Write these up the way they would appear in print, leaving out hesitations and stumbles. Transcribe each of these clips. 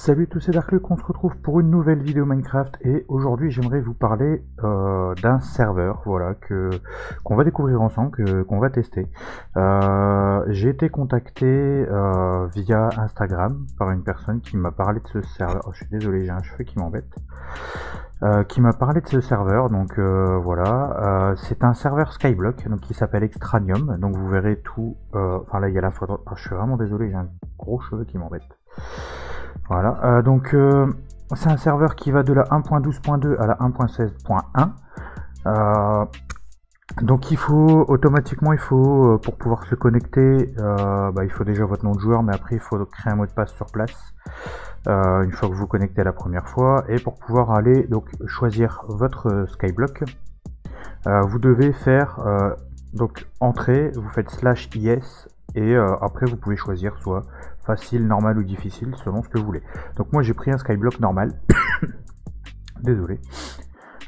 Salut tous, c'est Darkluck, on se retrouve pour une nouvelle vidéo Minecraft et aujourd'hui j'aimerais vous parler d'un serveur voilà, qu'on va découvrir ensemble, qu'on va tester. J'ai été contacté via Instagram par une personne qui m'a parlé de ce serveur. Oh, je suis désolé, j'ai un cheveu qui m'embête. Qui m'a parlé de ce serveur, donc voilà, c'est un serveur Skyblock donc qui s'appelle Extranium, donc vous verrez tout, enfin là il y a la photo, je suis vraiment désolé, j'ai un gros cheveu qui m'embête. Voilà, donc c'est un serveur qui va de la 1.12.2 à la 1.16.1. Donc il faut automatiquement, pour pouvoir se connecter, il faut déjà votre nom de joueur, mais après il faut créer un mot de passe sur place une fois que vous vous connectez la première fois. Et pour pouvoir aller donc choisir votre Skyblock, vous devez faire donc entrée, vous faites /yes et après vous pouvez choisir soit facile, normal ou difficile selon ce que vous voulez. Donc moi j'ai pris un Skyblock normal. Désolé.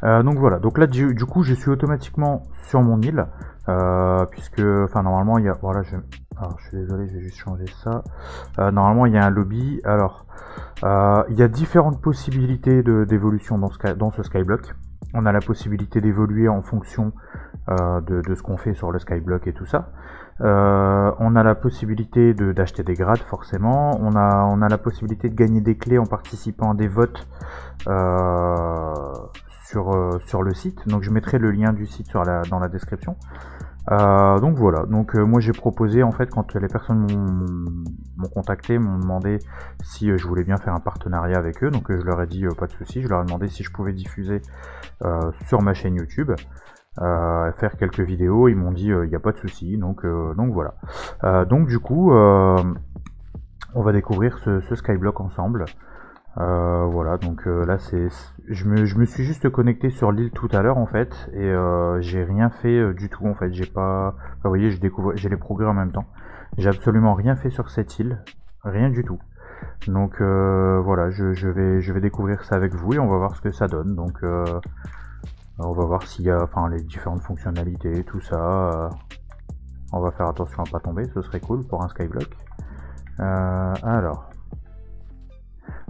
Donc voilà, donc là du coup je suis automatiquement sur mon île puisque enfin normalement il y a, voilà, alors je suis désolé, je vais juste changer ça. Normalement il y a un lobby. Alors il y a différentes possibilités d'évolution dans ce Skyblock. On a la possibilité d'évoluer en fonction de ce qu'on fait sur le Skyblock et tout ça. On a la possibilité d'acheter des grades forcément. On a la possibilité de gagner des clés en participant à des votes sur le site. Donc je mettrai le lien du site dans la description. Donc voilà, donc moi j'ai proposé en fait, quand les personnes m'ont contacté, m'ont demandé si je voulais bien faire un partenariat avec eux, donc je leur ai dit pas de souci. Je leur ai demandé si je pouvais diffuser sur ma chaîne YouTube, faire quelques vidéos. Ils m'ont dit il n'y a pas de souci, donc voilà. Donc du coup on va découvrir ce Skyblock ensemble. Voilà, donc là je me suis juste connecté sur l'île tout à l'heure en fait, et j'ai rien fait du tout en fait. J'ai pas, enfin, vous voyez, j'ai les progrès en même temps. J'ai absolument rien fait sur cette île, rien du tout. Donc voilà, je vais découvrir ça avec vous et on va voir ce que ça donne. Donc on va voir s'il y a, enfin, les différentes fonctionnalités, tout ça. On va faire attention à pas tomber, ce serait cool pour un Skyblock. Alors.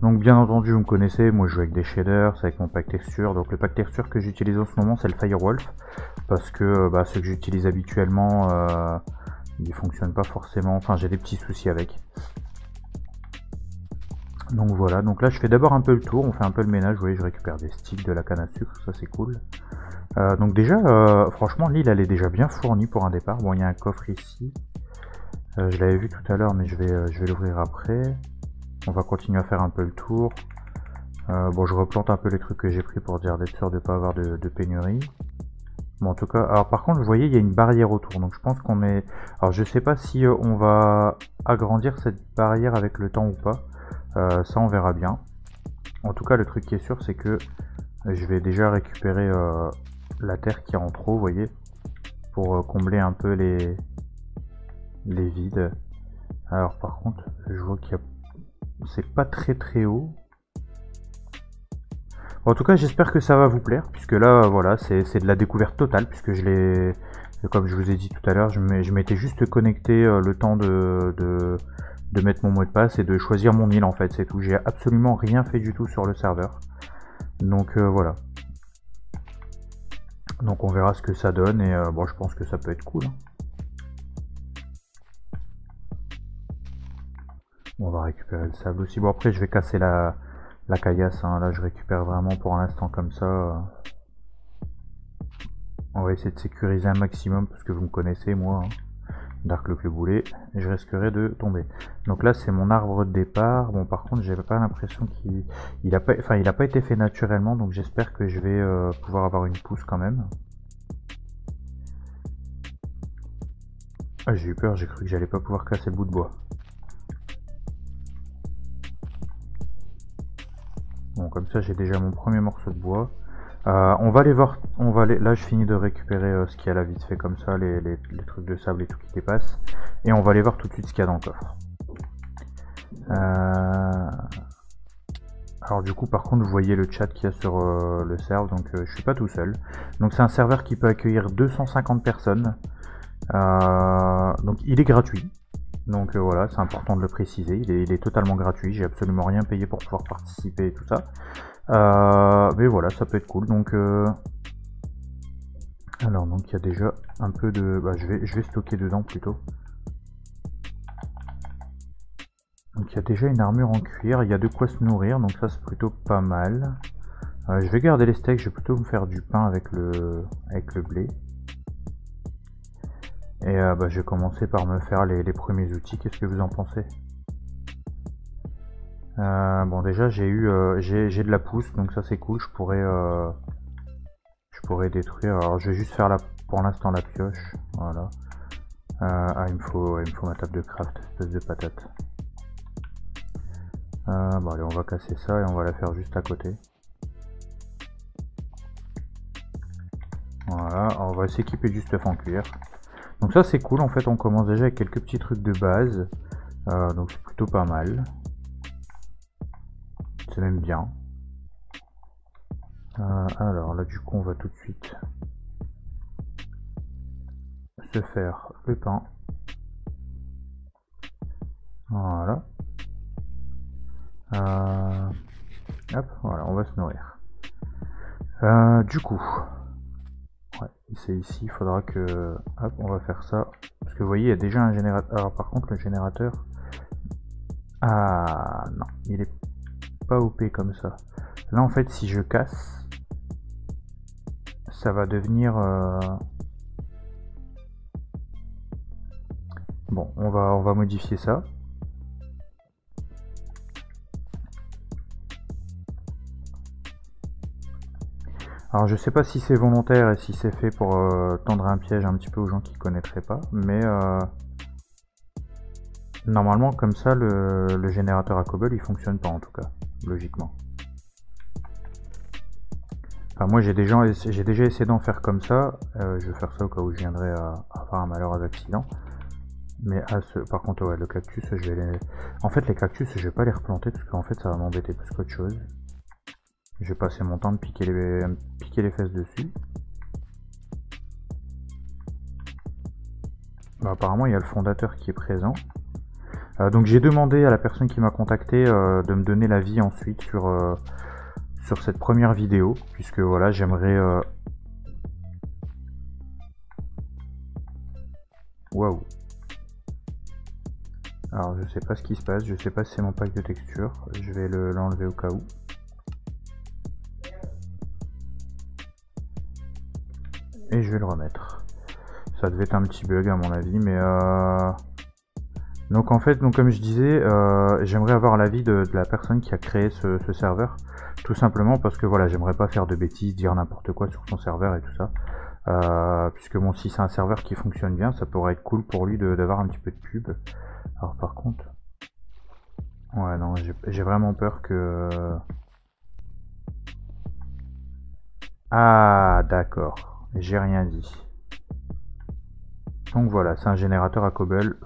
Donc bien entendu vous me connaissez, moi je joue avec des shaders, c'est avec mon pack texture. Donc le pack texture que j'utilise en ce moment c'est le Firewolf, parce que ceux que j'utilise habituellement ils fonctionnent pas forcément, enfin j'ai des petits soucis avec. Donc voilà, donc là je fais d'abord un peu le tour, on fait un peu le ménage. Vous voyez, je récupère des sticks, de la canne à sucre, ça c'est cool. Donc déjà franchement l'île elle est déjà bien fournie pour un départ. Bon, il y a un coffre ici, je l'avais vu tout à l'heure mais je vais l'ouvrir après. On va continuer à faire un peu le tour. Bon, je replante un peu les trucs que j'ai pris pour dire d'être sûr de ne pas avoir de pénurie. Bon, en tout cas, alors par contre, vous voyez, il y a une barrière autour. Donc je pense qu'on est... Alors je sais pas si on va agrandir cette barrière avec le temps ou pas. Ça, on verra bien. En tout cas, le truc qui est sûr, c'est que je vais déjà récupérer la terre qui est en trop, vous voyez, pour combler un peu les vides. Alors par contre, je vois qu'il y a... C'est pas très haut. En tout cas j'espère que ça va vous plaire, puisque là voilà, c'est de la découverte totale, puisque je l'ai, comme je vous ai dit tout à l'heure, je m'étais juste connecté le temps de mettre mon mot de passe et de choisir mon île en fait, c'est tout. J'ai absolument rien fait du tout sur le serveur. Donc voilà. Donc on verra ce que ça donne, et bon, je pense que ça peut être cool. On va récupérer le sable aussi. Bon, après je vais casser la caillasse, hein. Là je récupère vraiment pour l'instant comme ça. On va essayer de sécuriser un maximum, parce que vous me connaissez moi, hein. Darkluck le boulet, et je risquerai de tomber. Donc là c'est mon arbre de départ. Bon, par contre j'avais pas l'impression qu'il a pas été fait naturellement, donc j'espère que je vais pouvoir avoir une pousse quand même. Ah, j'ai eu peur, j'ai cru que j'allais pas pouvoir casser le bout de bois. Bon, comme ça j'ai déjà mon premier morceau de bois. On va aller voir, là je finis de récupérer ce qu'il y a là vite fait comme ça, les trucs de sable et tout qui dépassent. Et on va aller voir tout de suite ce qu'il y a dans le coffre. Alors du coup par contre vous voyez le chat qu'il y a sur le serveur, donc je suis pas tout seul. Donc c'est un serveur qui peut accueillir 250 personnes. Donc il est gratuit. Donc voilà, c'est important de le préciser, il est totalement gratuit, j'ai absolument rien payé pour pouvoir participer et tout ça. Mais voilà, ça peut être cool. Donc alors donc il y a déjà un peu de... Bah, je vais stocker dedans plutôt. Donc il y a déjà une armure en cuir, il y a de quoi se nourrir, donc ça c'est plutôt pas mal. Je vais garder les steaks, je vais plutôt me faire du pain avec le blé. Et bah, je vais commencer par me faire les premiers outils, qu'est-ce que vous en pensez? Bon déjà j'ai de la pousse, donc ça c'est cool, je pourrais détruire. Alors je vais juste faire pour l'instant la pioche, voilà. Il me faut ma table de craft, espèce de patate. Bon allez, on va casser ça et on va la faire juste à côté. Voilà, alors on va s'équiper du stuff en cuir. Donc ça c'est cool, en fait on commence déjà avec quelques petits trucs de base. Donc c'est plutôt pas mal. C'est même bien. Alors là du coup on va tout de suite se faire le pain. Voilà. Hop, voilà, on va se nourrir. Du coup, ouais, c'est ici, il faudra que... Hop, on va faire ça. Parce que vous voyez, il y a déjà un générateur. Alors par contre, le générateur... Ah non, il est pas OP comme ça. Là en fait, si je casse, ça va devenir... Bon, on va modifier ça. Alors je sais pas si c'est volontaire et si c'est fait pour tendre un piège un petit peu aux gens qui connaîtraient pas, mais normalement comme ça le générateur à cobble il fonctionne pas en tout cas, logiquement. Enfin moi j'ai déjà essayé d'en faire comme ça, je vais faire ça au cas où je viendrai à avoir un malheureux accident. Mais par contre ouais, le cactus je vais les... En fait les cactus je vais pas les replanter parce qu'en fait ça va m'embêter plus qu'autre chose. Je vais passer mon temps de piquer les fesses dessus. Bah, apparemment il y a le fondateur qui est présent. Donc j'ai demandé à la personne qui m'a contacté de me donner l'avis ensuite sur cette première vidéo. Puisque voilà, j'aimerais... Waouh. Alors je sais pas ce qui se passe, je sais pas si c'est mon pack de texture. Je vais l'enlever au cas où. Et je vais le remettre. Ça devait être un petit bug à mon avis, mais donc en fait, comme je disais, j'aimerais avoir l'avis de la personne qui a créé ce serveur, tout simplement parce que voilà, j'aimerais pas faire de bêtises, dire n'importe quoi sur son serveur et tout ça, puisque bon, si c'est un serveur qui fonctionne bien, ça pourrait être cool pour lui d'avoir un petit peu de pub. Alors par contre, ouais non, j'ai vraiment peur que... Ah d'accord. J'ai rien dit. Donc voilà, c'est un générateur à cobble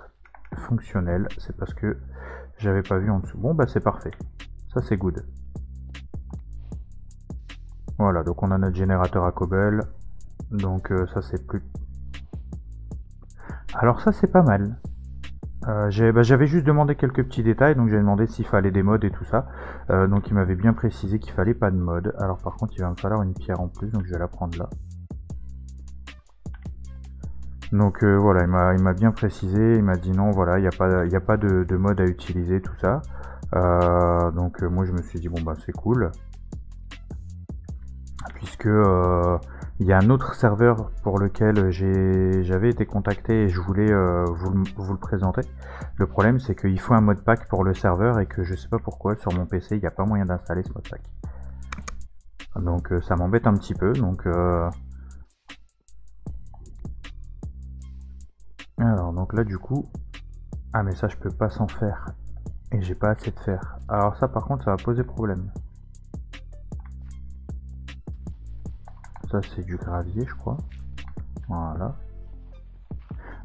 fonctionnel. C'est parce que j'avais pas vu en dessous. Bon bah c'est parfait. Ça c'est good. Voilà, donc on a notre générateur à cobble. Donc ça c'est plus... Alors ça c'est pas mal. J'avais juste demandé quelques petits détails. Donc j'ai demandé s'il fallait des mods et tout ça. Donc il m'avait bien précisé qu'il fallait pas de mod. Alors par contre il va me falloir une pierre en plus. Donc je vais la prendre là. Donc voilà, il m'a bien précisé, il m'a dit non, voilà, il n'y a pas de mode à utiliser, tout ça. Donc moi je me suis dit bon bah c'est cool. Puisque il y a un autre serveur pour lequel j'avais été contacté et je voulais vous le présenter. Le problème c'est qu'il faut un mode pack pour le serveur et que je sais pas pourquoi sur mon PC il n'y a pas moyen d'installer ce mode pack. Donc ça m'embête un petit peu, donc... Alors donc là du coup, ah mais ça je peux pas s'en faire et j'ai pas assez de fer. Alors ça par contre ça va poser problème. Ça c'est du gravier je crois. Voilà.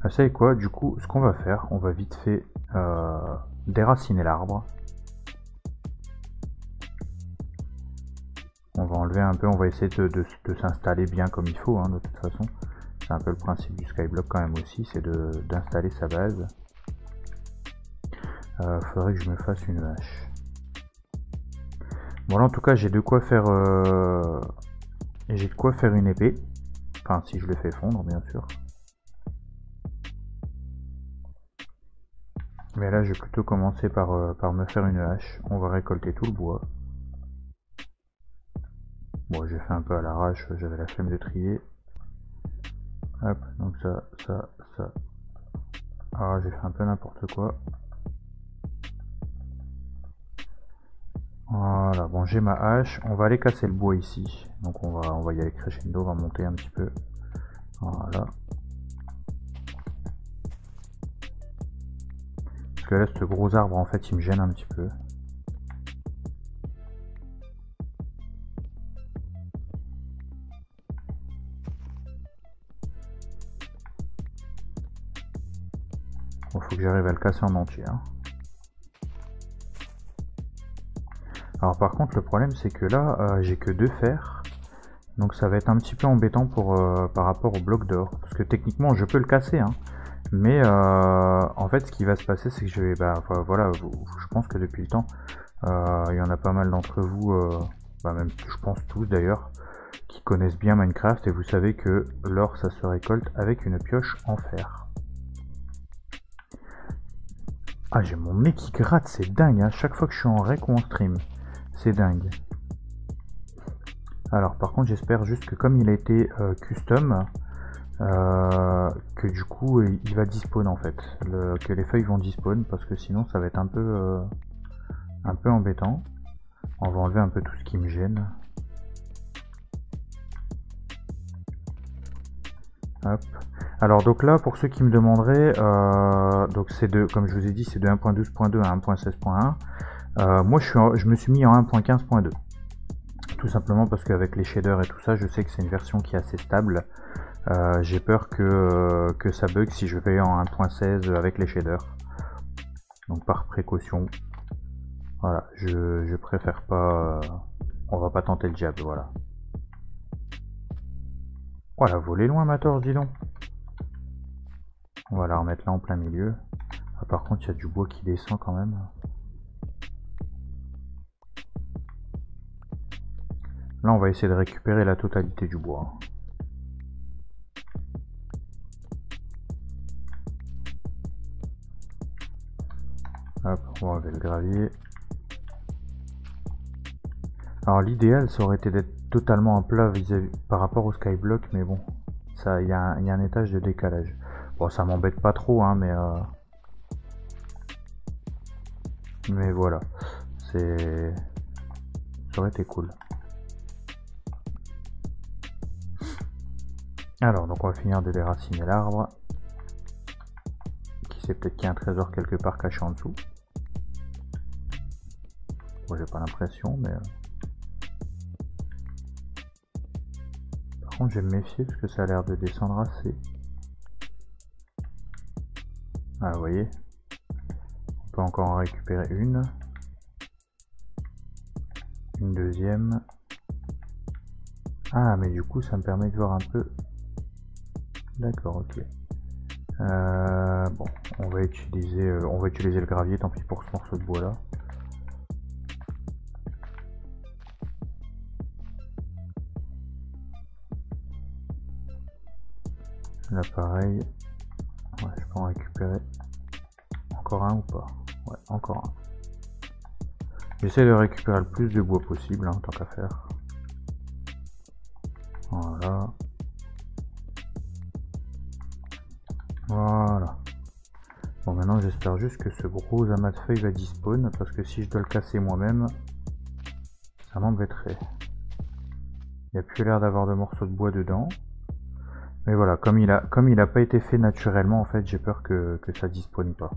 Vous savez quoi, du coup ce qu'on va faire, on va vite fait déraciner l'arbre. On va enlever un peu, on va essayer de s'installer bien comme il faut hein, de toute façon. C'est un peu le principe du skyblock quand même aussi, c'est d'installer sa base. Faudrait que je me fasse une hache. Bon là en tout cas j'ai de quoi faire une épée. Enfin si je le fais fondre bien sûr. Mais là je vais plutôt commencer par me faire une hache. On va récolter tout le bois. Bon j'ai fait un peu à l'arrache, j'avais la flemme de trier. Hop, donc ça. Ah j'ai fait un peu n'importe quoi. Voilà, bon j'ai ma hache, on va aller casser le bois ici. Donc on va y aller crescendo, on va monter un petit peu. Voilà. Parce que là ce gros arbre en fait il me gêne un petit peu. Bon, faut que j'arrive à le casser en entier. Hein. Alors par contre le problème c'est que là j'ai que 2 fers. Donc ça va être un petit peu embêtant par rapport au bloc d'or. Parce que techniquement je peux le casser. Hein. Mais en fait ce qui va se passer c'est que je vais... voilà, je pense que depuis le temps, il y en a pas mal d'entre vous, même je pense tous d'ailleurs, qui connaissent bien Minecraft. Et vous savez que l'or ça se récolte avec une pioche en fer. Ah j'ai mon nez qui gratte, c'est dingue. Hein. Chaque fois que je suis en rec ou en stream. C'est dingue. Alors par contre j'espère juste que comme il a été custom, que du coup il va despawn en fait. Que les feuilles vont despawn parce que sinon ça va être un peu embêtant. On va enlever un peu tout ce qui me gêne. Hop. Alors donc là pour ceux qui me demanderaient, donc c'est de, comme je vous ai dit, c'est de 1.12.2 à 1.16.1. Moi je me suis mis en 1.15.2. Tout simplement parce qu'avec les shaders et tout ça, je sais que c'est une version qui est assez stable. J'ai peur que ça bug si je vais en 1.16 avec les shaders. Donc par précaution, voilà, je préfère pas... on va pas tenter le diable, voilà. Voilà, voler loin ma torche, dis donc. On va la remettre là en plein milieu. Ah, par contre, il y a du bois qui descend quand même. Là, on va essayer de récupérer la totalité du bois. Hop, on va enlever le gravier. Alors l'idéal, ça aurait été d'être totalement en plat par rapport au skyblock, mais bon, ça, il y a un étage de décalage. Bon, ça m'embête pas trop, hein, mais voilà, ça aurait été cool. Alors, donc on va finir de déraciner l'arbre. Qui sait, peut-être qu'il y a un trésor quelque part caché en dessous. Bon, j'ai pas l'impression, mais... Par contre, je vais me méfier parce que ça a l'air de descendre assez. Ah, vous voyez. On peut encore en récupérer une. Une deuxième. Ah, mais du coup, ça me permet de voir un peu... D'accord, ok. Bon, on va utiliser le gravier, tant pis pour ce morceau de bois là. Là pareil, ouais, je peux en récupérer encore un ou pas? Ouais, encore un. J'essaie de récupérer le plus de bois possible, hein, tant qu'à faire. Voilà. Voilà. Bon, maintenant j'espère juste que ce gros amas de feuilles va despawn, parce que si je dois le casser moi-même, ça m'embêterait. Il n'y a plus l'air d'avoir de morceaux de bois dedans. Mais voilà, comme il a pas été fait naturellement, en fait, j'ai peur que ça despawn pas.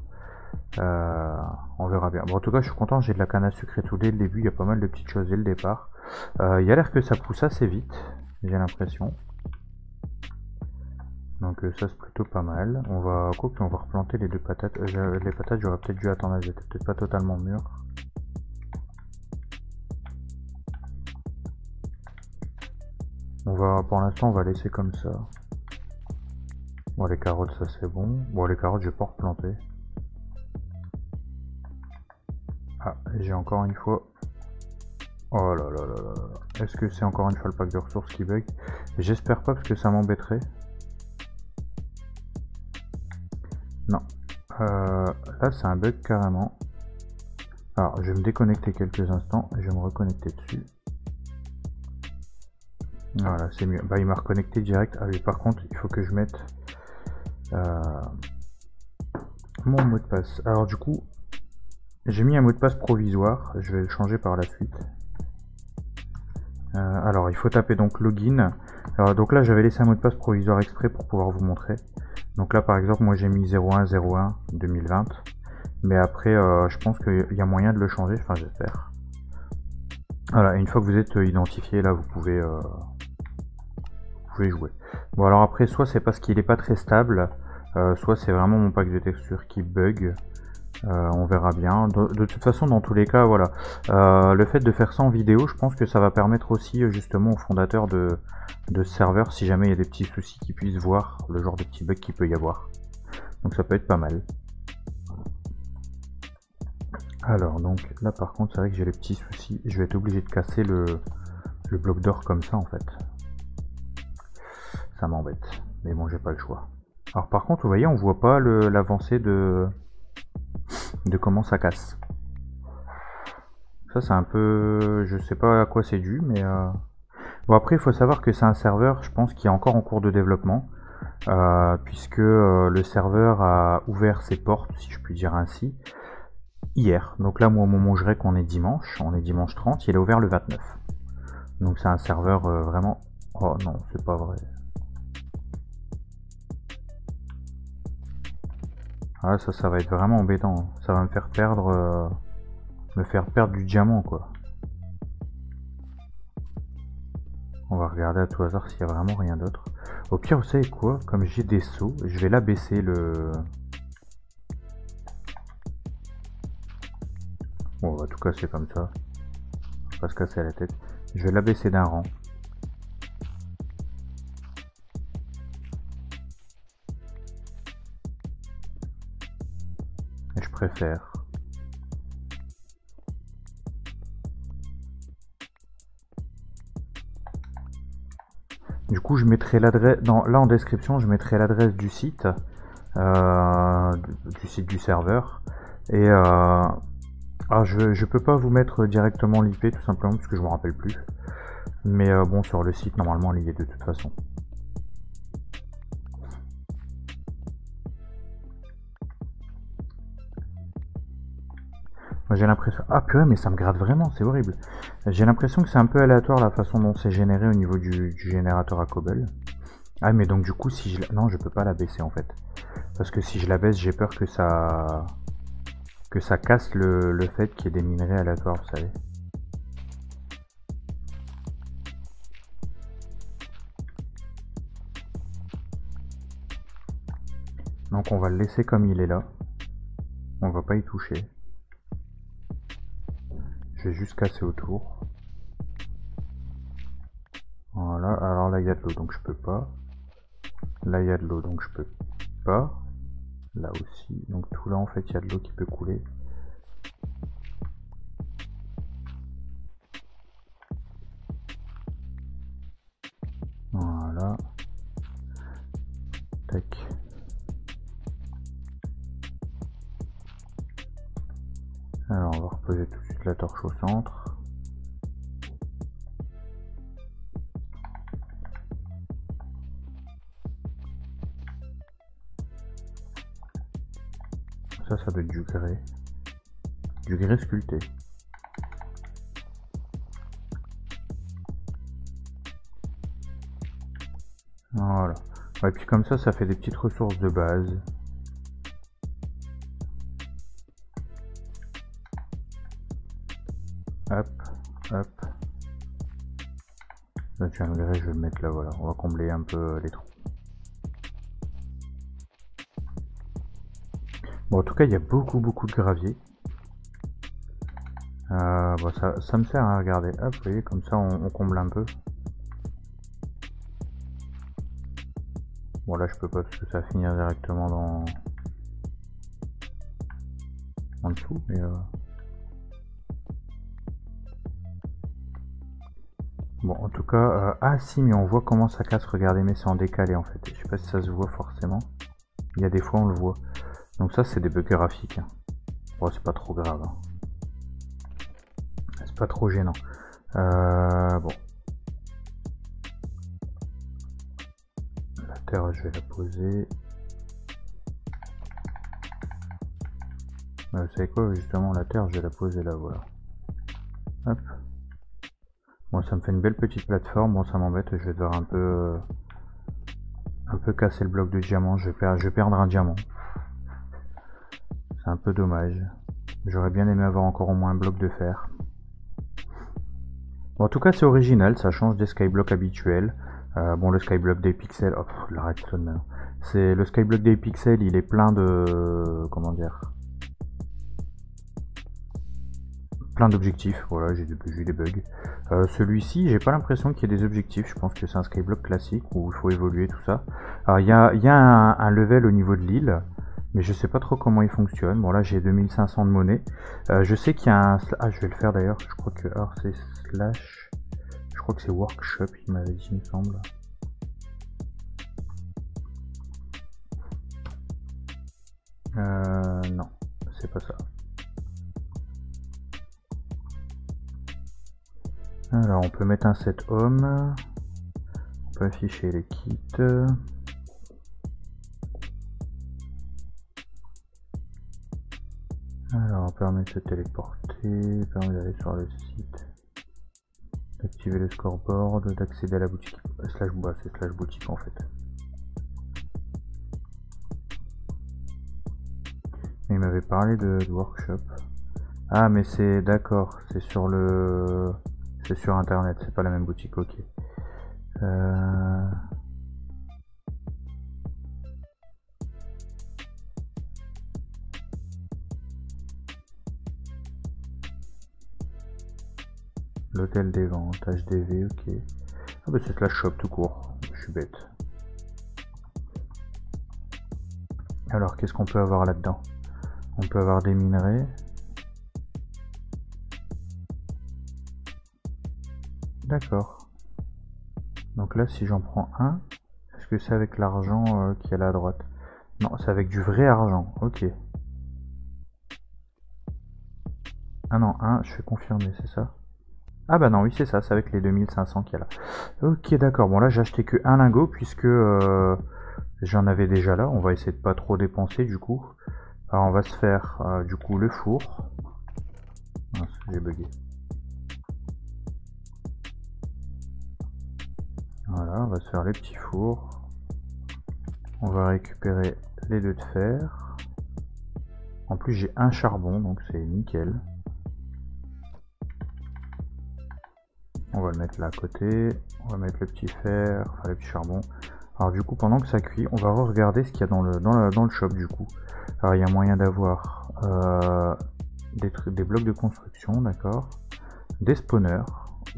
On verra bien. Bon, en tout cas, je suis content, j'ai de la canne à sucre et tout dès le début, il y a pas mal de petites choses dès le départ. Il y a l'air que ça pousse assez vite, j'ai l'impression. Donc ça c'est plutôt pas mal. On va replanter les 2 patates. Les patates, j'aurais peut-être dû attendre, elles étaient peut-être pas totalement mûres. Pour l'instant, on va laisser comme ça. Bon, les carottes, ça c'est bon. Bon, les carottes, je vais pas replanter. Ah, j'ai encore une fois... Oh là là là là là. Est-ce que c'est encore une fois le pack de ressources qui bug? J'espère pas parce que ça m'embêterait. Non. Là c'est un bug carrément. Alors je vais me déconnecter quelques instants. Je vais me reconnecter dessus. Voilà, c'est mieux. Bah il m'a reconnecté direct. Ah oui, par contre il faut que je mette mon mot de passe. Alors du coup, j'ai mis un mot de passe provisoire. Je vais le changer par la suite. Alors il faut taper donc login. Alors, donc là j'avais laissé un mot de passe provisoire exprès pour pouvoir vous montrer. Donc là par exemple moi j'ai mis 0101 2020. Mais après je pense qu'il y a moyen de le changer, enfin j'espère. Voilà, et une fois que vous êtes identifié là vous pouvez jouer. Bon alors après soit c'est parce qu'il est pas très stable, soit c'est vraiment mon pack de texture qui bug. On verra bien. De toute façon, dans tous les cas, voilà. Le fait de faire ça en vidéo, je pense que ça va permettre aussi justement aux fondateurs de ce serveur, si jamais il y a des petits soucis, qu'ils puissent voir le genre de petits bugs qu'il peut y avoir. Donc ça peut être pas mal. Alors donc là par contre c'est vrai que j'ai les petits soucis. Je vais être obligé de casser le bloc d'or comme ça en fait. Ça m'embête. Mais bon, j'ai pas le choix. Alors par contre, vous voyez, on voit pas l'avancée de comment ça casse. Ça c'est un peu... Je sais pas à quoi c'est dû, mais... Bon après, il faut savoir que c'est un serveur, je pense, qui est encore en cours de développement. Puisque le serveur a ouvert ses portes, si je puis dire ainsi, hier. Donc là, moi, au moment où je règle, on est dimanche 30, il a ouvert le 29. Donc c'est un serveur vraiment... Oh non, c'est pas vrai. Ah ça va être vraiment embêtant. Ça va me faire perdre du diamant quoi. On va regarder à tout hasard s'il y a vraiment rien d'autre. Au pire, vous savez quoi? Comme j'ai des sauts, je vais l'abaisser le... Bon, en tout cas c'est comme ça. Je vais pas se casser la tête. Je vais l'abaisser d'un rang. Et je préfère. Du coup, je mettrai l'adresse... Là en description, je mettrai l'adresse du site. Du site du serveur. Et... Alors je peux pas vous mettre directement l'IP tout simplement parce que je me rappelle plus. Mais bon, sur le site, normalement, il y est de toute façon. J'ai l'impression... Ah purée, mais ça me gratte vraiment, c'est horrible. J'ai l'impression que c'est un peu aléatoire la façon dont c'est généré au niveau du générateur à cobble. Ah mais donc du coup, si je... Non, je peux pas la baisser en fait. Parce que si je la baisse, j'ai peur que ça casse le fait qu'il y ait des minerais aléatoires, vous savez. Donc on va le laisser comme il est là. On va pas y toucher. Je vais juste casser autour. Voilà, alors là il y a de l'eau donc je peux pas. Là il y a de l'eau donc je peux pas. Là aussi, donc tout là en fait il y a de l'eau qui peut couler. Voilà. Tac. Alors on va reposer tout de suite la torche au centre. Ça doit être du grès. Du grès sculpté. Voilà. Et puis comme ça fait des petites ressources de base. Hop, hop. Là tu as un grès, je vais le mettre là, voilà. On va combler un peu les trous. Bon, en tout cas, il y a beaucoup de gravier. Bon, ça me sert à regarder. Hop, vous voyez, comme ça, on comble un peu. Bon, là, je peux pas parce que ça va finir directement en dessous, mais Bon, en tout cas, ah si, mais on voit comment ça casse, regardez, mais c'est en décalé en fait. Je sais pas si ça se voit forcément. Il y a des fois on le voit. Donc ça c'est des bugs graphiques. Hein. Bon, c'est pas trop grave. Hein. C'est pas trop gênant. Bon. La terre, je vais la poser. Vous savez quoi, justement, la terre, je vais la poser là, voilà. Hop. Bon, ça me fait une belle petite plateforme. Bon, ça m'embête, je vais devoir un peu casser le bloc de diamant. Je vais perdre un diamant. C'est un peu dommage. J'aurais bien aimé avoir encore au moins un bloc de fer. Bon, en tout cas, c'est original, ça change des skyblocks habituels. Bon, le skyblock des pixels, oh, la redstone maintenant. C'est le skyblock des pixels, il est plein de, comment dire, plein d'objectifs. Voilà, j'ai des bugs. Celui-ci, j'ai pas l'impression qu'il y ait des objectifs. Je pense que c'est un skyblock classique où il faut évoluer tout ça. Alors, il y a un level au niveau de l'île, mais je sais pas trop comment il fonctionne. Bon, là, j'ai 2500 de monnaie. Je sais qu'il y a un, ah, je vais le faire d'ailleurs. Je crois que, alors c'est slash. Je crois que c'est workshop, il m'avait dit, il me semble. Non, c'est pas ça. Alors, on peut mettre un set home. On peut afficher les kits. Alors, permet de se téléporter, permet d'aller sur le site, d'activer le scoreboard, d'accéder à la boutique. Slash, bah, c'est slash boutique en fait. Mais il m'avait parlé de workshop. Ah, mais c'est d'accord, c'est sur le, c'est sur internet, c'est pas la même boutique. Ok. L'hôtel des ventes, HDV, ok. Ah bah c'est slash shop tout court, je suis bête. Alors qu'est-ce qu'on peut avoir là-dedans? On peut avoir des minerais. D'accord. Donc là si j'en prends un, est-ce que c'est avec l'argent qui est là à droite? Non, c'est avec du vrai argent, ok. Ah non, un, je fais confirmer, c'est ça? Ah bah non, oui c'est ça, c'est avec les 2500 qu'il y a là. Ok d'accord, bon là j'ai acheté que un lingot puisque j'en avais déjà là, on va essayer de pas trop dépenser du coup. Alors on va se faire du coup le four. Ah, j'ai bugué. Voilà, on va se faire les petits fours. On va récupérer les 2 de fer. En plus j'ai un charbon, donc c'est nickel. On va le mettre là à côté. On va mettre le petit fer, enfin le petit charbon. Alors du coup pendant que ça cuit, on va regarder ce qu'il y a dans le shop du coup. Alors il y a moyen d'avoir des blocs de construction, d'accord. Des spawners.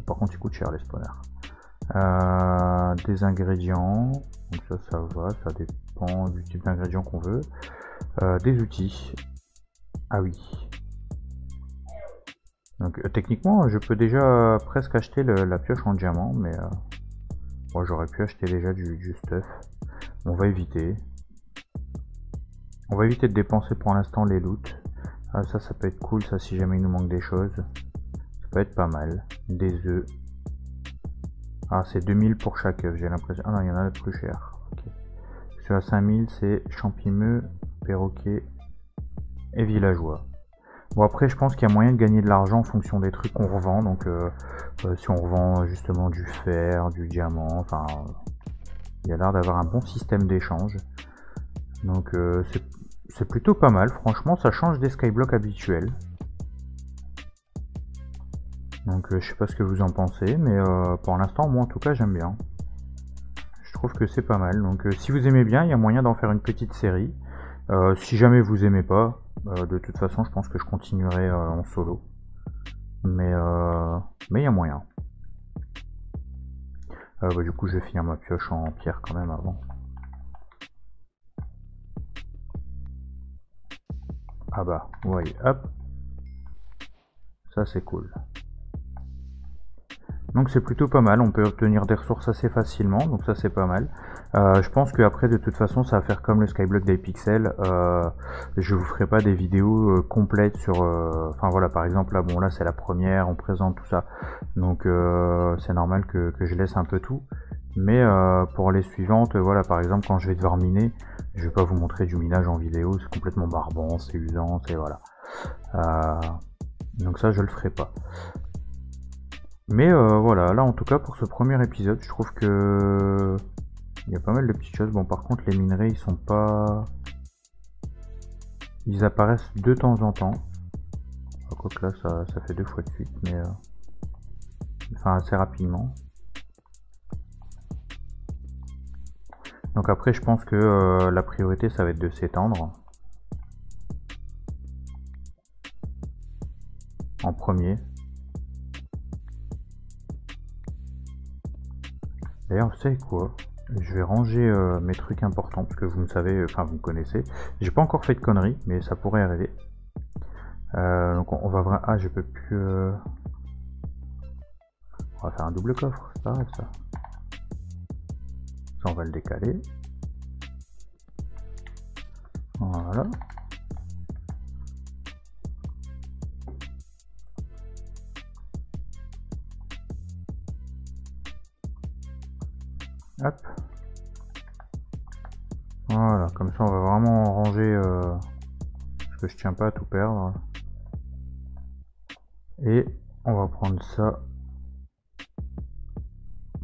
Par contre ils coûtent cher les spawners. Des ingrédients. Donc ça va, ça dépend du type d'ingrédients qu'on veut. Des outils. Ah oui. Donc techniquement je peux déjà presque acheter la pioche en diamant, mais bon, j'aurais pu acheter déjà du stuff. On va éviter. On va éviter de dépenser pour l'instant les loots. Ah, ça peut être cool, ça, si jamais il nous manque des choses. Ça peut être pas mal. Des œufs. Ah, c'est 2000 pour chaque œuf, j'ai l'impression. Ah non, il y en a de plus cher. Okay. Sur à 5000, c'est champimeux, perroquet et villageois. Bon, après, je pense qu'il y a moyen de gagner de l'argent en fonction des trucs qu'on revend. Donc, si on revend justement du fer, du diamant, enfin, il y a l'air d'avoir un bon système d'échange. Donc, c'est plutôt pas mal. Franchement, ça change des skyblocks habituels. Donc, je sais pas ce que vous en pensez, mais pour l'instant, moi en tout cas, j'aime bien. Je trouve que c'est pas mal. Donc, si vous aimez bien, il y a moyen d'en faire une petite série. Si jamais vous aimez pas, de toute façon, je pense que je continuerai en solo. Mais il y a moyen. Bah, du coup, je vais finir ma pioche en pierre quand même avant. Ah bah, ouais, hop. Ça, c'est cool. Donc c'est plutôt pas mal, on peut obtenir des ressources assez facilement, donc ça c'est pas mal. Je pense qu'après de toute façon ça va faire comme le Skyblock d'Hypixel, je vous ferai pas des vidéos complètes sur... Enfin voilà, par exemple là, bon là c'est la première, on présente tout ça, donc c'est normal que je laisse un peu tout. Mais pour les suivantes, voilà, par exemple quand je vais devoir miner, je vais pas vous montrer du minage en vidéo, c'est complètement barbant, c'est usant, c'est voilà. Donc ça je le ferai pas. Mais voilà, là en tout cas pour ce premier épisode, je trouve que il y a pas mal de petites choses. Bon par contre les minerais ils sont pas... Ils apparaissent de temps en temps. Quoique là ça fait 2 fois de suite, mais enfin assez rapidement. Donc après je pense que la priorité ça va être de s'étendre. En premier. D'ailleurs, vous savez quoi? Je vais ranger mes trucs importants, parce que vous me savez, enfin vous me connaissez. J'ai pas encore fait de conneries, mais ça pourrait arriver. Donc on va vraiment... Ah, je peux plus... On va faire un double coffre, c'est pas grave ça. Ça, on va le décaler. Voilà. Hop. Voilà, comme ça on va vraiment ranger parce que je tiens pas à tout perdre. Et on va prendre ça.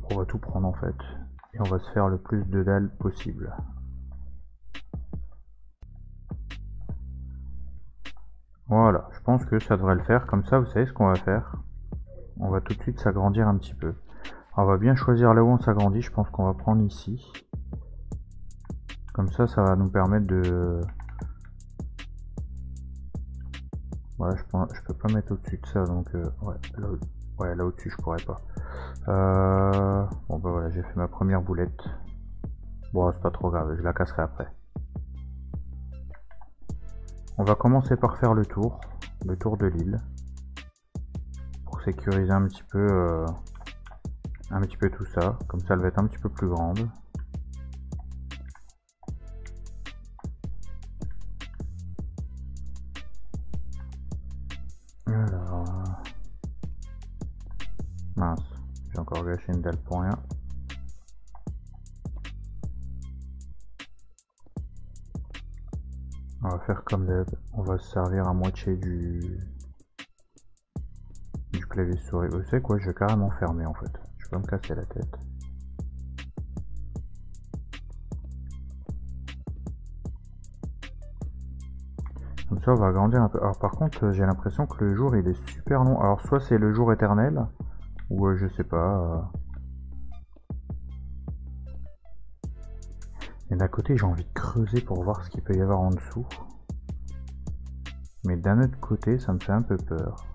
On va tout prendre en fait. Et on va se faire le plus de dalles possible. Voilà, je pense que ça devrait le faire. Comme ça, vous savez ce qu'on va faire. On va tout de suite s'agrandir un petit peu. On va bien choisir là où on s'agrandit. Je pense qu'on va prendre ici. Comme ça va nous permettre de... Voilà, je peux pas mettre au-dessus de ça, donc ouais, là au-dessus je pourrais pas. Bon bah voilà, j'ai fait ma première boulette. Bon, c'est pas trop grave, je la casserai après. On va commencer par faire le tour de l'île, pour sécuriser un petit peu tout ça. Comme ça, elle va être un petit peu plus grande. Alors, mince, j'ai encore gâché une dalle pour rien. On va faire comme d'hab, on va se servir à moitié du clavier souris. Vous savez quoi, je vais carrément fermer en fait. Je vais pas me casser la tête. Comme ça on va agrandir un peu. Alors par contre j'ai l'impression que le jour il est super long. Alors soit c'est le jour éternel, ou je sais pas. Et d'un côté j'ai envie de creuser pour voir ce qu'il peut y avoir en dessous. Mais d'un autre côté ça me fait un peu peur.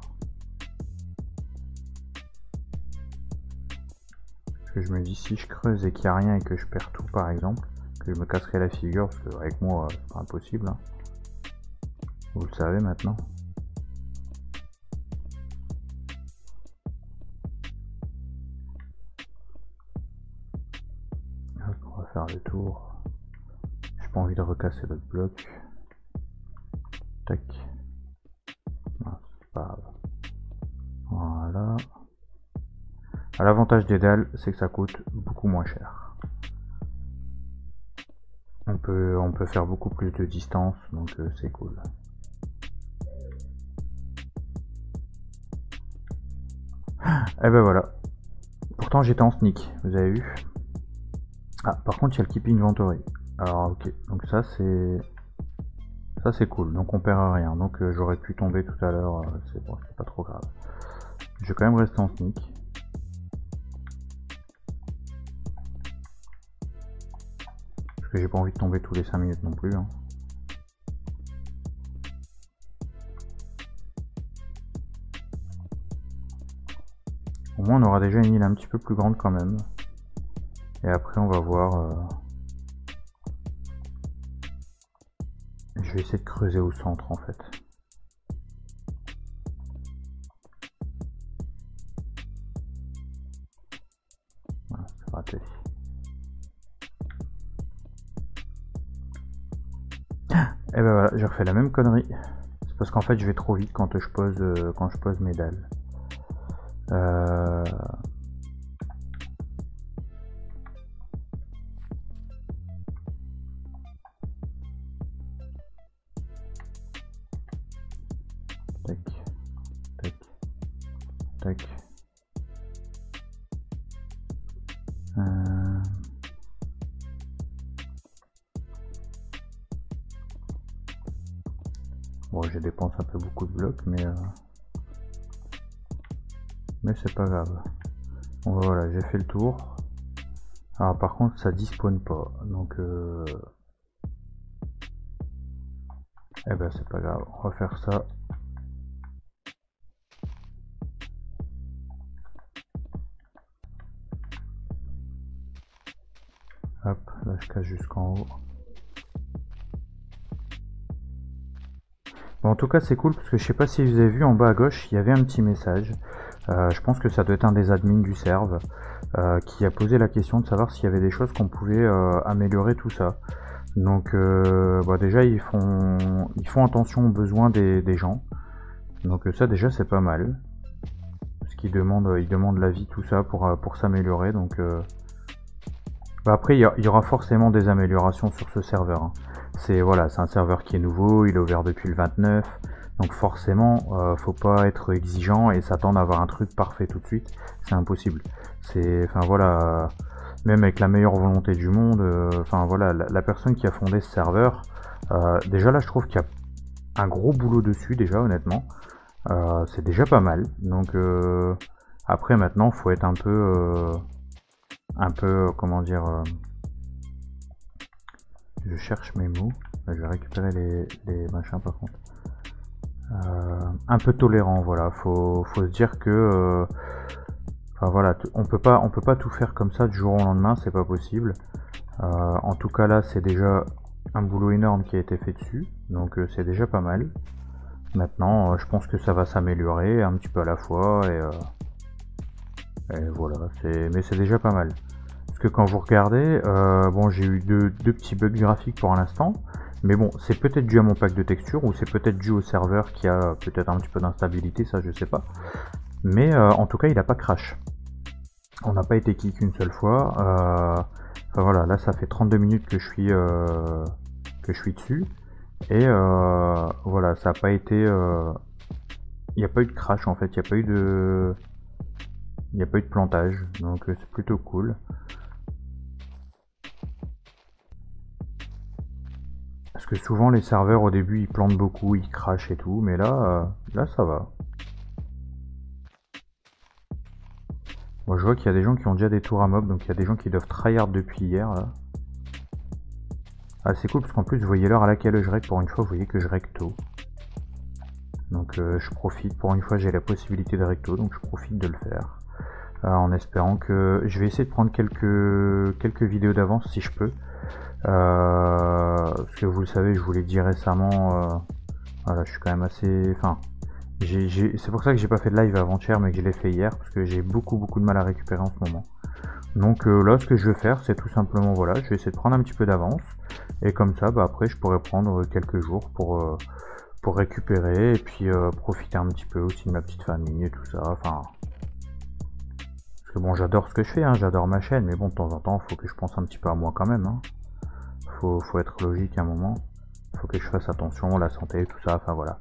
Parce que je me dis si je creuse et qu'il n'y a rien et que je perds tout par exemple, que je me casserai la figure, parce que avec moi c'est impossible. Hein. Vous le savez maintenant. Hop, on va faire le tour. J'ai pas envie de recasser l'autre bloc. Tac. Non, c'est pas grave. Voilà. L'avantage des dalles, c'est que ça coûte beaucoup moins cher. On peut faire beaucoup plus de distance, donc c'est cool. Et ben voilà. Pourtant j'étais en sneak, vous avez vu. Ah, par contre il y a le keep inventory. Alors ok, donc ça c'est cool, donc on perd rien. Donc j'aurais pu tomber tout à l'heure, c'est bon, pas trop grave. Je vais quand même rester en sneak. Parce que j'ai pas envie de tomber tous les 5 minutes non plus. Hein. Au moins on aura déjà une île un petit peu plus grande quand même. Et après on va voir... Je vais essayer de creuser au centre en fait. sauter. Et ben voilà, j'ai refait la même connerie. C'est parce qu'en fait je vais trop vite quand je pose mes dalles. Tac, tac, tac. Bon, j'ai dépensé un peu beaucoup de blocs, mais c'est pas grave. Bon, voilà, j'ai fait le tour. Alors par contre, ça despawn pas, donc eh ben c'est pas grave, on va faire ça. Hop, là je casse jusqu'en haut. Bon, en tout cas c'est cool parce que je sais pas si vous avez vu en bas à gauche, il y avait un petit message. Je pense que ça doit être un des admins du serve qui a posé la question de savoir s'il y avait des choses qu'on pouvait améliorer tout ça. Donc bah déjà ils font attention aux besoins des gens. Donc ça déjà c'est pas mal. Parce qu'ils demandent l'avis tout ça pour s'améliorer. Donc bah après il y aura forcément des améliorations sur ce serveur. Hein. C'est un serveur qui est nouveau, il est ouvert depuis le 29. Donc forcément, faut pas être exigeant et s'attendre à avoir un truc parfait tout de suite. C'est impossible. Même avec la meilleure volonté du monde, la personne qui a fondé ce serveur, déjà là je trouve qu'il y a un gros boulot dessus déjà honnêtement. C'est déjà pas mal. Donc après maintenant faut être un peu comment dire, je cherche mes mots. Je vais récupérer les machins par contre. Un peu tolérant, voilà. Faut se dire que on peut pas tout faire comme ça du jour au lendemain, c'est pas possible. En tout cas là c'est déjà un boulot énorme qui a été fait dessus, donc c'est déjà pas mal. Maintenant je pense que ça va s'améliorer un petit peu à la fois et voilà, mais c'est déjà pas mal. Parce que quand vous regardez, bon j'ai eu deux petits bugs graphiques pour l'instant. Mais bon, c'est peut-être dû à mon pack de texture ou c'est peut-être dû au serveur qui a peut-être un petit peu d'instabilité, ça je sais pas. Mais en tout cas, il a pas crash. On n'a pas été kick une seule fois. Enfin voilà, là ça fait 32 minutes que je suis dessus. Et voilà, ça n'a pas été... Il n'y a pas eu de crash en fait, il n'y a pas eu de... Il n'y a pas eu de plantage, donc c'est plutôt cool. Parce que souvent les serveurs au début ils plantent beaucoup, ils crashent et tout, mais là ça va. Moi je vois qu'il y a des gens qui ont déjà des tours à mob, donc il y a des gens qui doivent tryhard depuis hier là. Ah c'est cool parce qu'en plus vous voyez l'heure à laquelle je règle, pour une fois vous voyez que je règle tôt. Donc je profite, pour une fois j'ai la possibilité de règle tôt, donc je profite de le faire. En espérant que... Je vais essayer de prendre quelques vidéos d'avance si je peux. Parce que vous le savez, je vous l'ai dit récemment, voilà, je suis quand même assez... Enfin, c'est pour ça que j'ai pas fait de live avant-hier, mais que je l'ai fait hier, parce que j'ai beaucoup de mal à récupérer en ce moment. Donc là, ce que je vais faire, c'est tout simplement, voilà, je vais essayer de prendre un petit peu d'avance, et comme ça, bah, après, je pourrais prendre quelques jours pour récupérer, et puis profiter un petit peu aussi de ma petite famille et tout ça, enfin... Parce que bon, j'adore ce que je fais, hein, j'adore ma chaîne, mais bon, de temps en temps, faut que je pense un petit peu à moi quand même, hein. Faut être logique à un moment. Faut que je fasse attention, la santé, tout ça, enfin voilà.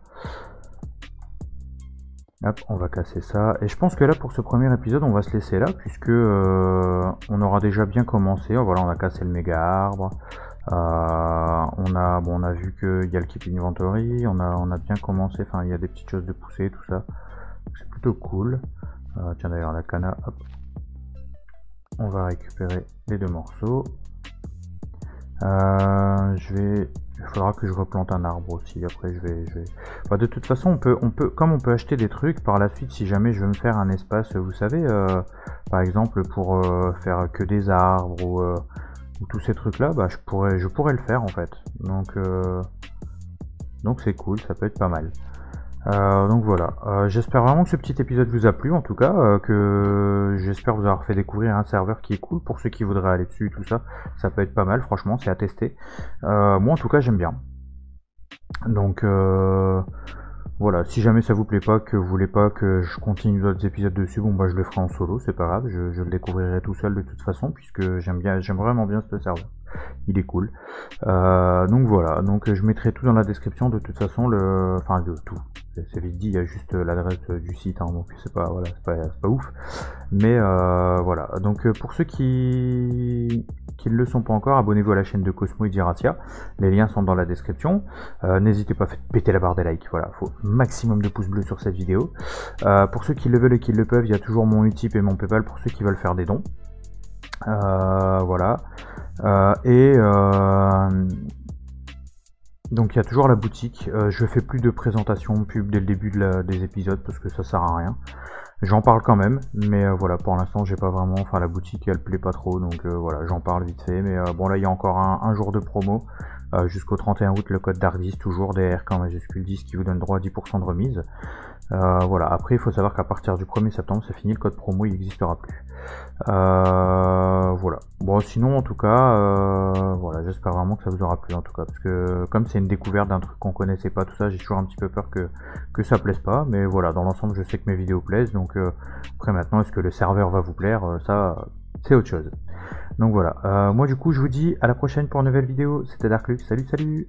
Hop, on va casser ça. Et je pense que là, pour ce premier épisode, on va se laisser là, puisque on aura déjà bien commencé. Voilà, on a cassé le méga arbre. On a vu qu'il y a le keep inventory. On a bien commencé, enfin, il y a des petites choses de poussée, tout ça. C'est plutôt cool. Tiens, d'ailleurs, la cana, hop. On va récupérer les deux morceaux. Il faudra que je replante un arbre aussi. Après, je vais... Bah, de toute façon, comme on peut acheter des trucs par la suite, si jamais je veux me faire un espace, vous savez, par exemple pour faire que des arbres ou tous ces trucs là, bah, je pourrais le faire en fait. Donc c'est cool, ça peut être pas mal. Donc voilà, j'espère vraiment que ce petit épisode vous a plu en tout cas, que j'espère vous avoir fait découvrir un serveur qui est cool pour ceux qui voudraient aller dessus, tout ça, ça peut être pas mal, franchement, c'est à tester. Moi en tout cas j'aime bien. Donc voilà, si jamais ça vous plaît pas, que vous voulez pas que je continue d'autres épisodes dessus, bon bah je le ferai en solo, c'est pas grave, je le découvrirai tout seul de toute façon, puisque j'aime vraiment bien ce serveur. Il est cool. Donc voilà, donc je mettrai tout dans la description de toute façon, enfin de tout. C'est vite dit, il y a juste l'adresse du site, hein, donc c'est pas, voilà, c'est pas ouf. Mais voilà, donc pour ceux qui ne le sont pas encore, abonnez-vous à la chaîne de Cosmo et d'Iracia. Les liens sont dans la description. N'hésitez pas à péter la barre des likes, voilà, faut maximum de pouces bleus sur cette vidéo. Pour ceux qui le veulent et qui le peuvent, il y a toujours mon Utip et mon Paypal pour ceux qui veulent faire des dons. Voilà. Donc il y a toujours la boutique. Je fais plus de présentation pub dès le début des épisodes parce que ça sert à rien. J'en parle quand même, mais voilà, pour l'instant j'ai pas vraiment, enfin la boutique elle plaît pas trop, donc voilà, j'en parle vite fait, mais bon là il y a encore un jour de promo, jusqu'au 31 août, le code DARK10, toujours DRK en majuscule 10 qui vous donne droit à 10% de remise. Voilà, après il faut savoir qu'à partir du 1er septembre c'est fini, le code promo il n'existera plus. Voilà, bon sinon en tout cas, voilà, j'espère vraiment que ça vous aura plu en tout cas, parce que comme c'est une découverte d'un truc qu'on connaissait pas, tout ça, j'ai toujours un petit peu peur que ça plaise pas, mais voilà, dans l'ensemble je sais que mes vidéos plaisent, donc après maintenant est-ce que le serveur va vous plaire, ça c'est autre chose. Donc voilà, moi du coup je vous dis à la prochaine pour une nouvelle vidéo, c'était Darklux, salut salut.